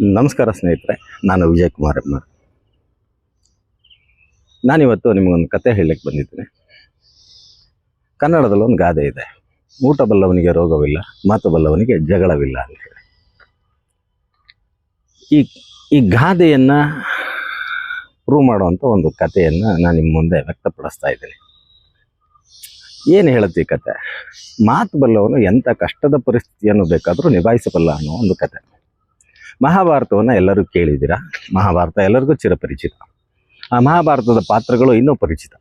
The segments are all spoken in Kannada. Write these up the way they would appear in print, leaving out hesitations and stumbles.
ನಮಸ್ಕಾರ ಸ್ನೇಹಿತರೆ, ನಾನು ವಿಜಯ್ ಕುಮಾರ್ ಎಮ್. ನಾನಿವತ್ತು ನಿಮಗೊಂದು ಕತೆ ಹೇಳಲಿಕ್ಕೆ ಬಂದಿದ್ದೀನಿ. ಕನ್ನಡದಲ್ಲಿ ಒಂದು ಗಾದೆ ಇದೆ, ಊಟ ಬಲ್ಲವನಿಗೆ ರೋಗವಿಲ್ಲ, ಮಾತು ಬಲ್ಲವನಿಗೆ ಜಗಳವಿಲ್ಲ ಅಂತೇಳಿ. ಈ ಗಾದೆಯನ್ನು ಪ್ರೂವ್ ಮಾಡುವಂಥ ಒಂದು ಕಥೆಯನ್ನು ನಾನು ನಿಮ್ಮ ಮುಂದೆ ವ್ಯಕ್ತಪಡಿಸ್ತಾ ಇದ್ದೀನಿ. ಏನು ಹೇಳುತ್ತೆ ಈ ಕತೆ? ಮಾತು ಬಲ್ಲವನು ಎಂಥ ಕಷ್ಟದ ಪರಿಸ್ಥಿತಿಯನ್ನು ಬೇಕಾದರೂ ನಿಭಾಯಿಸಬಲ್ಲ ಅನ್ನೋ ಒಂದು ಕತೆ. ಮಹಾಭಾರತವನ್ನು ಎಲ್ಲರೂ ಕೇಳಿದ್ದೀರಾ. ಮಹಾಭಾರತ ಎಲ್ಲರಿಗೂ ಚಿರಪರಿಚಿತ. ಆ ಮಹಾಭಾರತದ ಪಾತ್ರಗಳು ಇನ್ನೂ ಪರಿಚಿತ.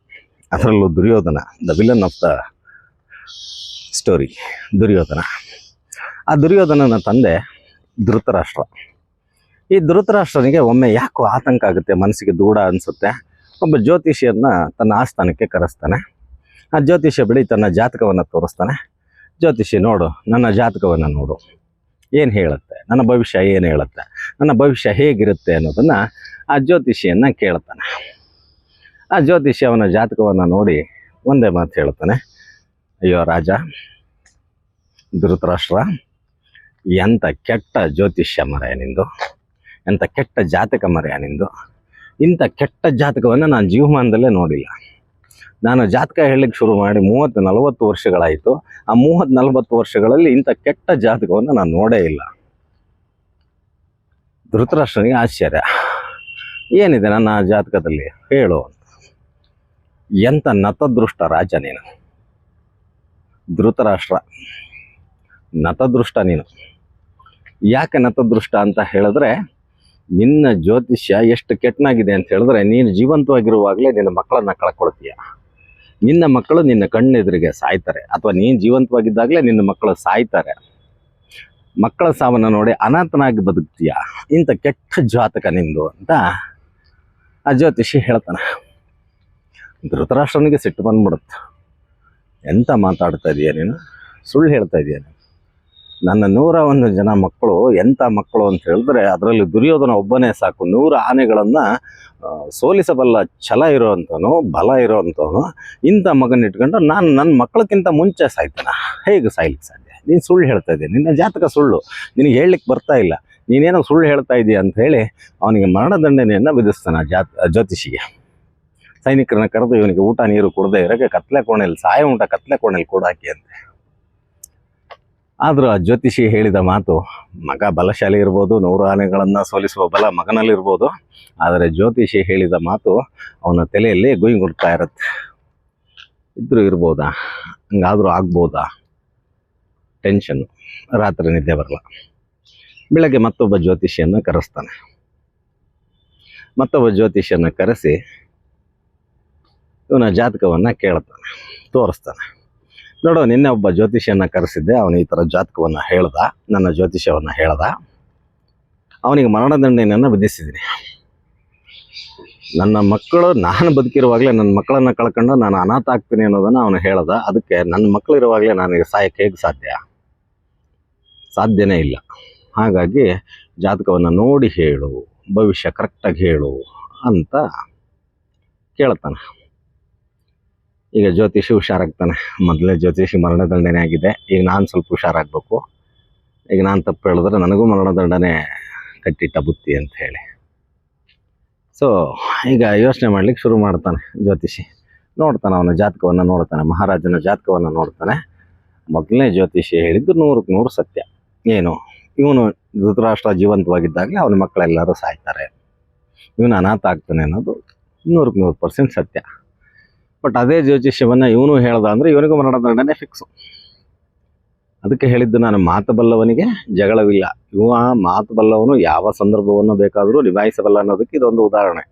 ಅದರಲ್ಲೂ Duryodhana, the villain of the story, Duryodhana. ಆ ದುರ್ಯೋಧನನ ತಂದೆ ಧೃತರಾಷ್ಟ್ರ. ಈ ಧೃತರಾಷ್ಟ್ರನಿಗೆ ಒಮ್ಮೆ ಯಾಕೋ ಆತಂಕ ಆಗುತ್ತೆ, ಮನಸ್ಸಿಗೆ ದೂಡ ಅನಿಸುತ್ತೆ. ಒಬ್ಬ ಜ್ಯೋತಿಷಿಯನ್ನು ತನ್ನ ಆಸ್ಥಾನಕ್ಕೆ ಕರೆಸ್ತಾನೆ. ಆ ಜ್ಯೋತಿಷ್ಯ ಬಳಿ ತನ್ನ ಜಾತಕವನ್ನು ತೋರಿಸ್ತಾನೆ. ಜ್ಯೋತಿಷಿ, ನೋಡು, ನನ್ನ ಜಾತಕವನ್ನು ನೋಡು, ಏನು ಹೇಳುತ್ತೆ, ನನ್ನ ಭವಿಷ್ಯ ಏನು ಹೇಳುತ್ತೆ, ನನ್ನ ಭವಿಷ್ಯ ಹೇಗಿರುತ್ತೆ ಅನ್ನೋದನ್ನು ಆ ಜ್ಯೋತಿಷಿಯನ್ನು ಕೇಳ್ತಾನೆ. ಆ ಜ್ಯೋತಿಷಿ ಅವನ ಜಾತಕವನ್ನು ನೋಡಿ ಒಂದೇ ಮಾತು ಹೇಳ್ತಾನೆ, ಅಯ್ಯೋ ರಾಜ ಧೃತರಾಷ್ಟ್ರ, ಎಂಥ ಕೆಟ್ಟ ಜ್ಯೋತಿಷ್ಯ ಮರೆಯ ನಿಂದು, ಎಂಥ ಕೆಟ್ಟ ಜಾತಕ ಮರೆಯ ನಿಂದು. ಇಂಥ ಕೆಟ್ಟ ಜಾತಕವನ್ನು ನಾನು ಜೀವಮಾನದಲ್ಲೇ ನೋಡಿಲ್ಲ. ನಾನು ಜಾತಕ ಹೇಳಲಿಕ್ಕೆ ಶುರು ಮಾಡಿ 30-40 ವರ್ಷಗಳಾಯಿತು. ಆ 30-40 ವರ್ಷಗಳಲ್ಲಿ ಇಂಥ ಕೆಟ್ಟ ಜಾತಕವನ್ನು ನಾನು ನೋಡೇ ಇಲ್ಲ. ಧೃತರಾಷ್ಟ್ರನಿಗೆ ಆಶ್ಚರ್ಯ, ಏನಿದೆ ನನ್ನ ಜಾತಕದಲ್ಲಿ ಹೇಳು ಅಂತ. ಎಂಥ ನತದೃಷ್ಟ ರಾಜ ನೀನು ಧೃತರಾಷ್ಟ್ರ, ನತದೃಷ್ಟ ನೀನು. ಯಾಕೆ ನತದೃಷ್ಟ ಅಂತ ಹೇಳಿದ್ರೆ, ನಿನ್ನ ಜ್ಯೋತಿಷ್ಯ ಎಷ್ಟು ಕೆಟ್ಟನಾಗಿದೆ ಅಂತ ಹೇಳಿದ್ರೆ, ನೀನು ಜೀವಂತವಾಗಿರುವಾಗಲೇ ನಿನ್ನ ಮಕ್ಕಳನ್ನು ಕಳ್ಕೊಳ್ತೀಯ. ನಿನ್ನ ಮಕ್ಕಳು ನಿನ್ನ ಕಣ್ಣೆದುರಿಗೆ ಸಾಯ್ತಾರೆ, ಅಥವಾ ನೀನು ಜೀವಂತವಾಗಿದ್ದಾಗಲೇ ನಿನ್ನ ಮಕ್ಕಳು ಸಾಯ್ತಾರೆ. ಮಕ್ಕಳ ಸಾವನ್ನು ನೋಡಿ ಅನಾಥನಾಗಿ ಬದುಕ್ತೀಯ. ಇಂಥ ಕೆಟ್ಟ ಜಾತಕ ನಿಂದು ಅಂತ ಆ ಜ್ಯೋತಿಷಿ ಹೇಳ್ತಾನೆ. ಧೃತರಾಷ್ಟ್ರನಿಗೆ ಸಿಟ್ಟು ಬಂದ್ಬಿಡುತ್ತೆ. ಎಂತ ಮಾತಾಡ್ತಾ ಇದೀಯ ನೀನು, ಸುಳ್ಳು ಹೇಳ್ತಾ ಇದೀಯ ನೀನು. ನನ್ನ 101 ಜನ ಮಕ್ಕಳು ಎಂಥ ಮಕ್ಕಳು ಅಂತ ಹೇಳಿದ್ರೆ, ಅದರಲ್ಲಿ ದುರ್ಯೋಧನ ಒಬ್ಬನೇ ಸಾಕು. 100 ಆನೆಗಳನ್ನು ಸೋಲಿಸಬಲ್ಲ ಛಲ ಇರೋವಂಥವನು, ಬಲ ಇರೋವಂಥವನು. ಇಂಥ ಮಗನ ಇಟ್ಕೊಂಡು ನಾನು ನನ್ನ ಮಕ್ಕಳಕ್ಕಿಂತ ಮುಂಚೆ ಸಾಯ್ತಾನ, ಹೇಗೆ ಸಾಯ್ಲಿಕ್ಕೆ ಸಾಧ್ಯ? ನೀನು ಸುಳ್ಳು ಹೇಳ್ತಾ ಇದ್ದೀನಿ, ನಿನ್ನ ಜಾತಕ ಸುಳ್ಳು, ನಿನಗೆ ಹೇಳಲಿಕ್ಕೆ ಬರ್ತಾ ಇಲ್ಲ, ನೀನೇನೋ ಸುಳ್ಳು ಹೇಳ್ತಾ ಇದೀಯ ಅಂತ ಹೇಳಿ ಅವನಿಗೆ ಮರಣದಂಡನೆಯನ್ನು ವಿಧಿಸ್ತಾನೆ ಜ್ಯೋತಿಷಿಗೆ. ಸೈನಿಕರನ್ನ ಕರೆದು, ಇವನಿಗೆ ಊಟ ನೀರು ಕೊಡದೆ ಇರೋಕ್ಕೆ ಕತ್ಲೆ ಕೋಣೆಯಲ್ಲಿ ಸಾಯ ಉಂಟ, ಕತ್ಲೆ ಕೋಣೆಯಲ್ಲಿ ಕೂಡಾಕಿ ಅಂತೆ. ಆದರೂ ಆ ಜ್ಯೋತಿಷಿ ಹೇಳಿದ ಮಾತು, ಮಗ ಬಲಶಾಲಿ ಇರ್ಬೋದು, 100 ಆನೆಗಳನ್ನು ಸೋಲಿಸುವ ಬಲ ಮಗನಲ್ಲಿರ್ಬೋದು, ಆದರೆ ಜ್ಯೋತಿಷಿ ಹೇಳಿದ ಮಾತು ಅವನ ತಲೆಯಲ್ಲಿ ಗುಯ್ಗುಡ್ತಾ ಇರುತ್ತೆ. ಇದ್ರೂ ಇರ್ಬೋದಾ, ಹಂಗಾದರೂ ಆಗ್ಬೋದಾ, ಟೆನ್ಷನ್ನು, ರಾತ್ರಿ ನಿದ್ದೆ ಬರಲ್ಲ. ಬೆಳಗ್ಗೆ ಮತ್ತೊಬ್ಬ ಜ್ಯೋತಿಷಿಯನ್ನು ಕರೆಸ್ತಾನೆ. ಮತ್ತೊಬ್ಬ ಜ್ಯೋತಿಷಿಯನ್ನು ಕರೆಸಿ ಇವನ ಜಾತಕವನ್ನು ಕೇಳ್ತಾನೆ, ತೋರಿಸ್ತಾನೆ. ನೋಡು, ನಿನ್ನೆ ಒಬ್ಬ ಜ್ಯೋತಿಷಿಯನ್ನು ಕರೆಸಿದ್ದೆ, ಅವನು ಈ ಥರ ಜಾತಕವನ್ನು ಹೇಳ್ದ, ನನ್ನ ಜ್ಯೋತಿಷ್ಯವನ್ನು ಹೇಳ್ದ, ಅವನಿಗೆ ಮರಣದಂಡನೆಯನ್ನು ವಿಧಿಸಿದ್ದೀನಿ. ನನ್ನ ಮಕ್ಕಳು, ನಾನು ಬದುಕಿರುವಾಗಲೇ ನನ್ನ ಮಕ್ಕಳನ್ನು ಕಳ್ಕೊಂಡು ನಾನು ಅನಾಥ ಆಗ್ತೀನಿ ಅನ್ನೋದನ್ನು ಅವನು ಹೇಳ್ದ. ಅದಕ್ಕೆ ನನ್ನ ಮಕ್ಕಳಿರುವಾಗಲೇ ನನಗೆ ಸಾಯಕ್ಕೆ ಹೇಗೆ ಸಾಧ್ಯ? ಸಾಧ್ಯನೇ ಇಲ್ಲ. ಹಾಗಾಗಿ ಜಾತಕವನ್ನು ನೋಡಿ ಹೇಳು, ಭವಿಷ್ಯ ಕರೆಕ್ಟಾಗಿ ಹೇಳು ಅಂತ ಕೇಳ್ತಾನೆ. ಈಗ ಜ್ಯೋತಿಷಿ ಹುಷಾರಾಗ್ತಾನೆ. ಮೊದಲೇ ಜ್ಯೋತಿಷಿ ಮರಣದಂಡನೆ ಆಗಿದೆ, ಈಗ ನಾನು ಸ್ವಲ್ಪ ಹುಷಾರಾಗಬೇಕು. ಈಗ ನಾನು ತಪ್ಪು ಹೇಳಿದ್ರೆ ನನಗೂ ಮರಣದಂಡನೆ ಕಟ್ಟಿಟ್ಟ ಬುತ್ತಿ ಅಂತ ಹೇಳಿ. ಸೊ ಈಗ ಯೋಚನೆ ಮಾಡ್ಲಿಕ್ಕೆ ಶುರು ಮಾಡ್ತಾನೆ ಜ್ಯೋತಿಷಿ. ನೋಡ್ತಾನೆ, ಅವನ ಜಾತಕವನ್ನು ನೋಡ್ತಾನೆ, ಮಹಾರಾಜನ ಜಾತಕವನ್ನು ನೋಡ್ತಾನೆ. ಮೊದಲನೇ ಜ್ಯೋತಿಷಿ ಹೇಳಿದ್ದು 100ಕ್ಕೆ 100 ಸತ್ಯ. ಏನು, ಇವನು ಧೃತರಾಷ್ಟ್ರ ಜೀವಂತವಾಗಿದ್ದಾಗಲೇ ಅವನ ಮಕ್ಕಳೆಲ್ಲರೂ ಸಾಯ್ತಾರೆ, ಇವನು ಅನಾಥ ಆಗ್ತಾನೆ ಅನ್ನೋದು 100ಕ್ಕೆ 100% ಸತ್ಯ. ಬಟ್ ಅದೇ ಜ್ಯೋತಿಷ್ಯವನ್ನು ಇವನು ಹೇಳ್ದ ಅಂದರೆ ಇವನಿಗೂ ಮರಣದಂಡನೆ ಫಿಕ್ಸು. ಅದಕ್ಕೆ ಹೇಳಿದ್ದು ನಾನು, ಮಾತು ಬಲ್ಲವನಿಗೆ ಜಗಳವಿಲ್ಲ. ಇವ ಮಾತು ಬಲ್ಲವನು ಯಾವ ಸಂದರ್ಭವನ್ನು ಬೇಕಾದರೂ ನಿಭಾಯಿಸಬಲ್ಲ ಅನ್ನೋದಕ್ಕೆ ಇದೊಂದು ಉದಾಹರಣೆ.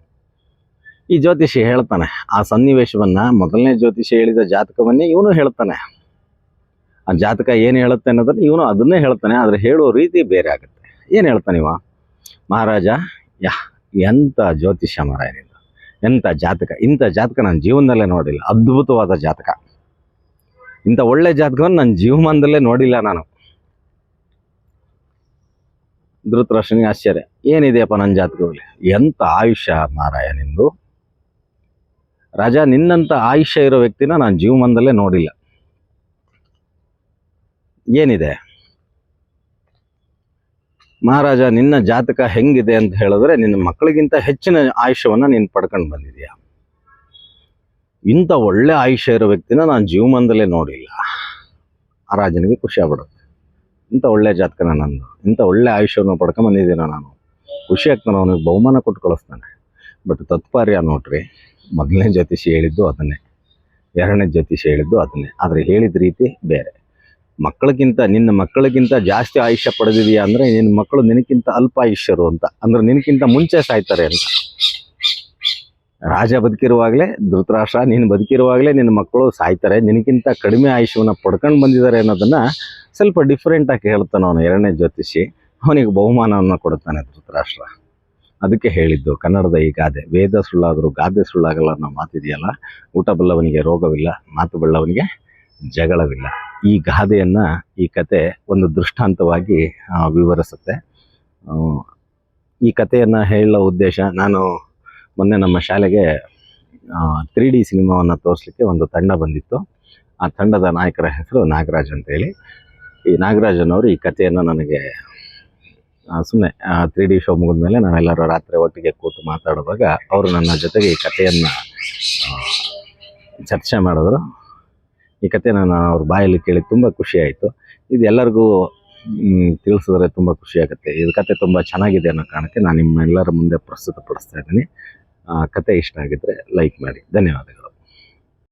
ಈ ಜ್ಯೋತಿಷಿ ಹೇಳ್ತಾನೆ ಆ ಸನ್ನಿವೇಶವನ್ನು, ಮೊದಲನೇ ಜ್ಯೋತಿಷಿ ಹೇಳಿದ ಜಾತಕವನ್ನೇ ಇವನು ಹೇಳ್ತಾನೆ. ಆ ಜಾತಕ ಏನು ಹೇಳುತ್ತೆ ಅನ್ನೋದನ್ನು ಇವನು ಅದನ್ನೇ ಹೇಳ್ತಾನೆ, ಆದರೆ ಹೇಳೋ ರೀತಿ ಬೇರೆ ಆಗುತ್ತೆ. ಏನು ಹೇಳ್ತಾನೆ ಇವ? ಮಹಾರಾಜ, ಎಂಥ ಜ್ಯೋತಿಷ್ಯ ಮಾರಾಯ ನಿಂದು, ಎಂಥ ಜಾತಕ, ಇಂಥ ಜಾತಕ ನಾನು ಜೀವನದಲ್ಲೇ ನೋಡಿಲ್ಲ. ಅದ್ಭುತವಾದ ಜಾತಕ, ಇಂಥ ಒಳ್ಳೆ ಜಾತಕವನ್ನು ನನ್ನ ಜೀವಮಾನದಲ್ಲೇ ನೋಡಿಲ್ಲ ನಾನು. ಧೃತರಾಷ್ಟ್ರನಿಗೆ ಆಶ್ಚರ್ಯ, ಏನಿದೆಯಪ್ಪ ನನ್ನ ಜಾತಕದಲ್ಲಿ? ಎಂಥ ಆಯುಷ್ಯ ಮಾರಾಯ ನಿಂದು ರಾಜ, ನಿನ್ನಂಥ ಆಯುಷ್ಯ ಇರೋ ವ್ಯಕ್ತಿನ ನಾನು ಜೀವಮಾನದಲ್ಲೇ ನೋಡಿಲ್ಲ. ಏನಿದೆ? ಮಹಾರಾಜ ನಿನ್ನ ಜಾತಕ ಹೆಂಗಿದೆ ಅಂತ ಹೇಳಿದ್ರೆ ನಿನ್ನ ಮಕ್ಕಳಿಗಿಂತ ಹೆಚ್ಚಿನ ಆಯುಷ್ಯವನ್ನು ನೀನು ಪಡ್ಕೊಂಡು ಬಂದಿದೀಯ. ಇಂಥ ಒಳ್ಳೆ ಆಯುಷ್ಯ ಇರೋ ವ್ಯಕ್ತಿನ ನಾನು ಜೀವಮಾನದಲ್ಲೇ ನೋಡಿಲ್ಲ. ಆ ರಾಜನಿಗೆ ಖುಷಿ ಆಗ್ಬಿಡುತ್ತೆ. ಇಂಥ ಒಳ್ಳೆ ಜಾತಕನ ನಂದು, ಇಂಥ ಒಳ್ಳೆ ಆಯುಷ್ಯವನ್ನು ಪಡ್ಕೊಂಡು ಬಂದಿದ್ದೀನ ನಾನು, ಖುಷಿ ಆಗ್ತಾನೆ. ಅವನಿಗೆ ಬಹುಮಾನ ಕೊಟ್ಟು ಕಳಿಸ್ತಾನೆ. ಬಟ್ ತತ್ಪರ್ಯ ನೋಡ್ರಿ, ಮೊದಲನೇ ಜ್ಯೋತಿಷಿ ಹೇಳಿದ್ದು ಅದನ್ನೇ, ಎರಡನೇ ಜ್ಯೋತಿಷಿ ಹೇಳಿದ್ದು ಅದನ್ನೇ, ಆದರೆ ಹೇಳಿದ ರೀತಿ ಬೇರೆ. ನಿನ್ನ ಮಕ್ಕಳಿಗಿಂತ ಜಾಸ್ತಿ ಆಯುಷ್ಯ ಪಡೆದಿದೆಯಾ ಅಂದರೆ ನಿನ್ನ ಮಕ್ಕಳು ನಿನಕ್ಕಿಂತ ಅಲ್ಪ ಆಯುಷ್ಯರು ಅಂತ, ಅಂದ್ರೆ ನಿನಕ್ಕಿಂತ ಮುಂಚೆ ಸಾಯ್ತಾರೆ ಅಂತ. ರಾಜ ಬದುಕಿರುವಾಗಲೇ ಧೃತರಾಷ್ಟ್ರ, ನೀನು ಬದುಕಿರುವಾಗಲೇ ನಿನ್ನ ಮಕ್ಕಳು ಸಾಯ್ತಾರೆ, ನಿನಕ್ಕಿಂತ ಕಡಿಮೆ ಆಯುಷ್ಯವನ್ನು ಪಡ್ಕೊಂಡು ಬಂದಿದ್ದಾರೆ ಅನ್ನೋದನ್ನು ಸ್ವಲ್ಪ ಡಿಫ್ರೆಂಟಾಗಿ ಹೇಳ್ತಾನೆ ಅವನು ಎರಡನೇ ಜ್ಯೋತಿಷಿ. ಅವನಿಗೆ ಬಹುಮಾನವನ್ನು ಕೊಡುತ್ತಾನೆ ಧೃತರಾಷ್ಟ್ರ. ಅದಕ್ಕೆ ಹೇಳಿದ್ದು ಕನ್ನಡದ ಈ ಗಾದೆ, ವೇದ ಸುಳ್ಳಾದರೂ ಗಾದೆ ಸುಳ್ಳಾಗಲ್ಲ ಅನ್ನೋ ಮಾತಿದೆಯಲ್ಲ, ಊಟ ಬಲ್ಲವನಿಗೆ ರೋಗವಿಲ್ಲ, ಮಾತು ಬಲ್ಲವನಿಗೆ ಜಗಳವಿಲ್ಲ. ಈ ಗಾದೆಯನ್ನು, ಈ ಕತೆ ಒಂದು ದೃಷ್ಟಾಂತವಾಗಿ ವಿವರಿಸುತ್ತೆ. ಈ ಕಥೆಯನ್ನು ಹೇಳೋ ಉದ್ದೇಶ, ನಾನು ಮೊನ್ನೆ ನಮ್ಮ ಶಾಲೆಗೆ 3D ಸಿನಿಮಾವನ್ನು ತೋರಿಸ್ಲಿಕ್ಕೆ ಒಂದು ತಂಡ ಬಂದಿತ್ತು. ಆ ತಂಡದ ನಾಯಕರ ಹೆಸರು ನಾಗರಾಜ್ ಅಂತೇಳಿ. ಈ ನಾಗರಾಜನವರು ಈ ಕಥೆಯನ್ನು ನನಗೆ ಸುಮ್ಮನೆ 3D ಶೋ ಮುಗಿದ ಮೇಲೆ ನಾವೆಲ್ಲರೂ ರಾತ್ರಿ ಒಟ್ಟಿಗೆ ಕೂತು ಮಾತಾಡುವಾಗ ಅವರು ನನ್ನ ಜೊತೆಗೆ ಈ ಕಥೆಯನ್ನು ಚರ್ಚೆ ಮಾಡಿದ್ರು. ಈ ಕಥೆನ ನಾನು ಅವ್ರ ಬಾಯಲ್ಲಿ ಕೇಳಿ ತುಂಬ ಖುಷಿಯಾಯಿತು. ಇದು ಎಲ್ಲರಿಗೂ ತಿಳಿಸಿದ್ರೆ ತುಂಬ ಖುಷಿಯಾಗುತ್ತೆ. ಇದು ಕತೆ ತುಂಬ ಚೆನ್ನಾಗಿದೆ ಅನ್ನೋ ಕಾರಣಕ್ಕೆ ನಾನು ನಿಮ್ಮೆಲ್ಲರ ಮುಂದೆ ಪ್ರಸ್ತುತಪಡಿಸ್ತಾ ಇದ್ದೀನಿ. ಕತೆ ಇಷ್ಟ ಆಗಿದ್ದರೆ ಲೈಕ್ ಮಾಡಿ. ಧನ್ಯವಾದಗಳು.